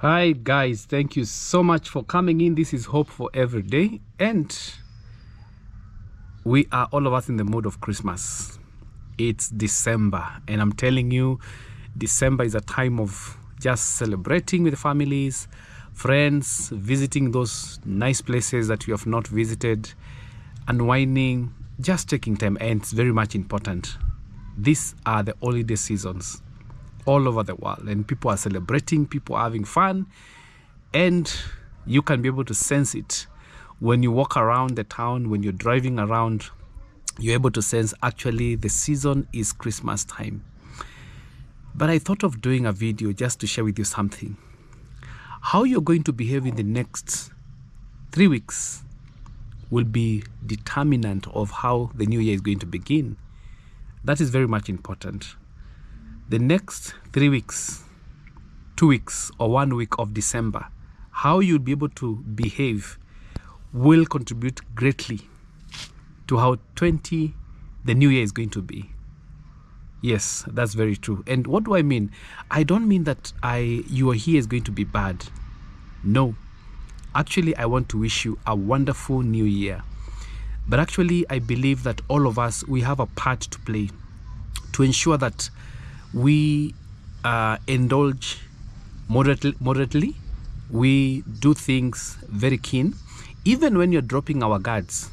Hi guys, thank you so much for coming in. This is Hope for Every Day, and we are all of us in the mood of Christmas. It's December, and I'm telling you, December is a time of just celebrating with families, friends, visiting those nice places that you have not visited, unwinding, just taking time, and it's very much important. These are the holiday seasons all over the world, and people are celebrating, people are having fun, and you can be able to sense it when you walk around the town. When you're driving around, you're able to sense actually the season is Christmas time. But I thought of doing a video just to share with you something. How you're going to behave in the next 3 weeks will be determinant of how the new year is going to begin. That is very much important. The next 3 weeks, 2 weeks, or 1 week of December, how you'll be able to behave will contribute greatly to how the new year is going to be. Yes, that's very true. And what do I mean? I don't mean that your year is going to be bad. No. Actually, I want to wish you a wonderful new year. But actually, I believe that all of us, we have a part to play to ensure that we indulge moderately. We do things very keen, even when you're dropping our guards,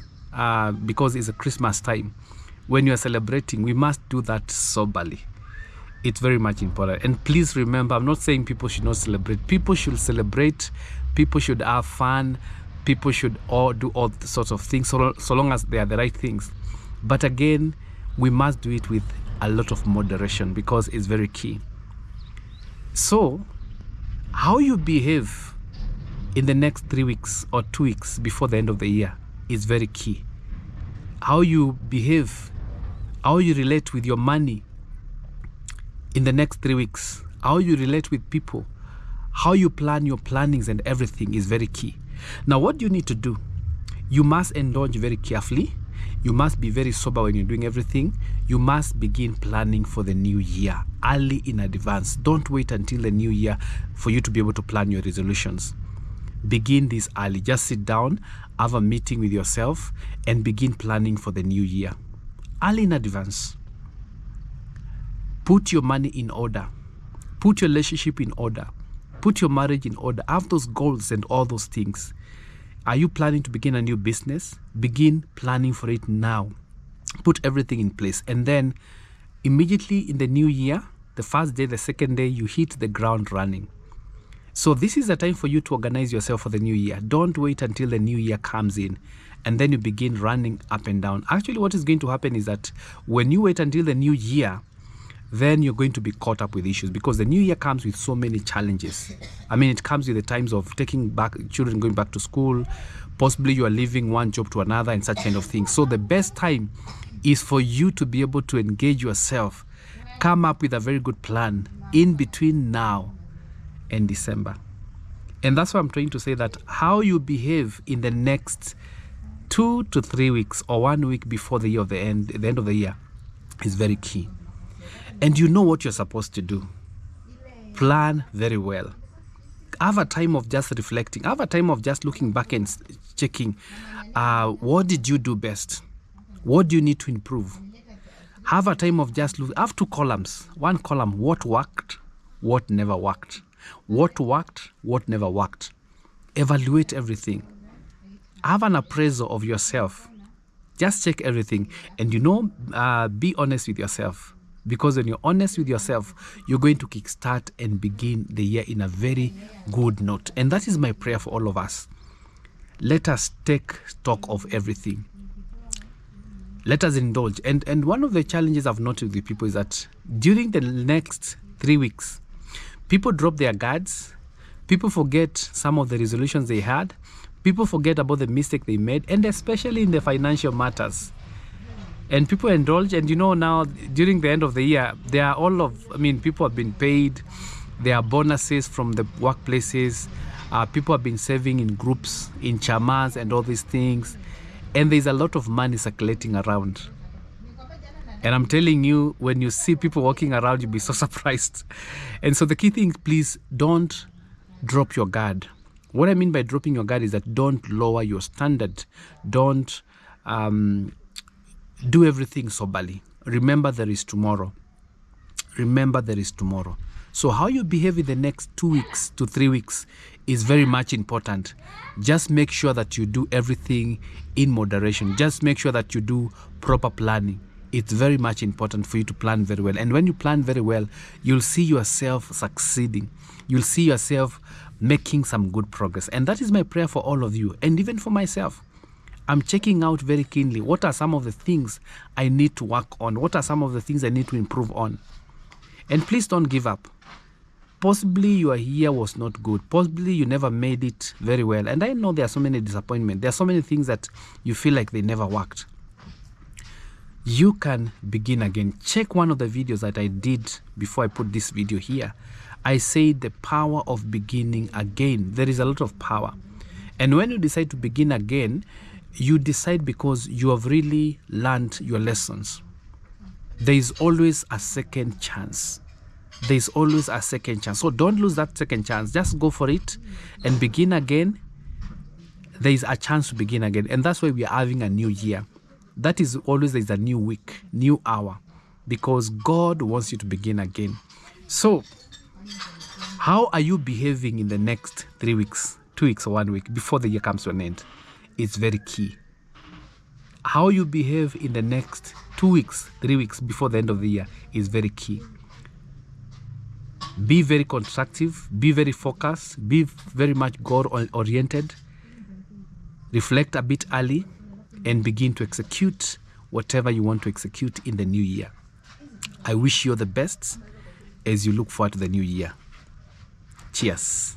because it's a Christmas time. When you're celebrating, we must do that soberly. It's very much important. And please remember, I'm not saying people should not celebrate. People should celebrate. People should have fun. People should all do all sorts of things, so long as they are the right things. But again, we must do it with a lot of moderation, because it's very key. So how you behave in the next 3 weeks or 2 weeks before the end of the year is very key. How you behave, how you relate with your money in the next 3 weeks, how you relate with people, how you plan your plannings and everything is very key. Now, what do you need to do? You must indulge very carefully. You must be very sober when you're doing everything. You must begin planning for the new year early in advance. Don't wait until the new year for you to be able to plan your resolutions. Begin this early. Just sit down, have a meeting with yourself, and begin planning for the new year early in advance. Put your money in order. Put your relationship in order. Put your marriage in order. Have those goals and all those things. Are you planning to begin a new business? Begin planning for it now. Put everything in place. And then immediately in the new year, the first day, the second day, you hit the ground running. So this is the time for you to organize yourself for the new year. Don't wait until the new year comes in and then you begin running up and down. Actually, what is going to happen is that when you wait until the new year, then you're going to be caught up with issues, because the new year comes with so many challenges. I mean, it comes with the times of taking back children, going back to school, possibly you are leaving one job to another and such kind of things. So the best time is for you to be able to engage yourself, come up with a very good plan in between now and December. And that's why I'm trying to say that how you behave in the next 2 to 3 weeks or 1 week before the end of the year is very key. And you know what you're supposed to do. Plan very well. Have a time of just reflecting. Have a time of just looking back and checking, what did you do best? What do you need to improve? Have a time of just look. Have 2 columns. One column, what worked, what never worked. What worked, what never worked. Evaluate everything. Have an appraisal of yourself. Just check everything. And be honest with yourself. Because when you're honest with yourself, you're going to kickstart and begin the year in a very good note. And that is my prayer for all of us. Let us take stock of everything. Let us indulge. And one of the challenges I've noticed with people is that during the next 3 weeks, people drop their guards. People forget some of the resolutions they had. People forget about the mistake they made, and especially in the financial matters. And people indulge, and now during the end of the year, people have been paid. There are bonuses from the workplaces. People have been saving in groups, in chamas and all these things. And there's a lot of money circulating around. And I'm telling you, when you see people walking around, you'll be so surprised. And so the key thing, please don't drop your guard. What I mean by dropping your guard is that don't lower your standard. Don't do everything soberly. Remember there is tomorrow. Remember there is tomorrow. So how you behave in the next 2 weeks to 3 weeks is very much important. Just make sure that you do everything in moderation. Just make sure that you do proper planning. It's very much important for you to plan very well. And when you plan very well, you'll see yourself succeeding. You'll see yourself making some good progress. And that is my prayer for all of you, and even for myself. I'm checking out very keenly what are some of the things I need to work on. What are some of the things I need to improve on? And please don't give up. Possibly your year was not good. Possibly you never made it very well. And I know there are so many disappointments. There are so many things that you feel like they never worked. You can begin again. Check one of the videos that I did before I put this video here. I said the power of beginning again. There is a lot of power. And when you decide to begin again, you decide because you have really learned your lessons. There is always a second chance. There is always a second chance. So don't lose that second chance. Just go for it and begin again. There is a chance to begin again. And that's why we are having a new year. That is always, there is a new week, new hour, because God wants you to begin again. So how are you behaving in the next 3 weeks, 2 weeks, or 1 week before the year comes to an end? It's very key. How you behave in the next 2 weeks, 3 weeks before the end of the year is very key. Be very constructive, be very focused, be very much goal-oriented. Reflect a bit early and begin to execute whatever you want to execute in the new year. I wish you the best as you look forward to the new year. Cheers.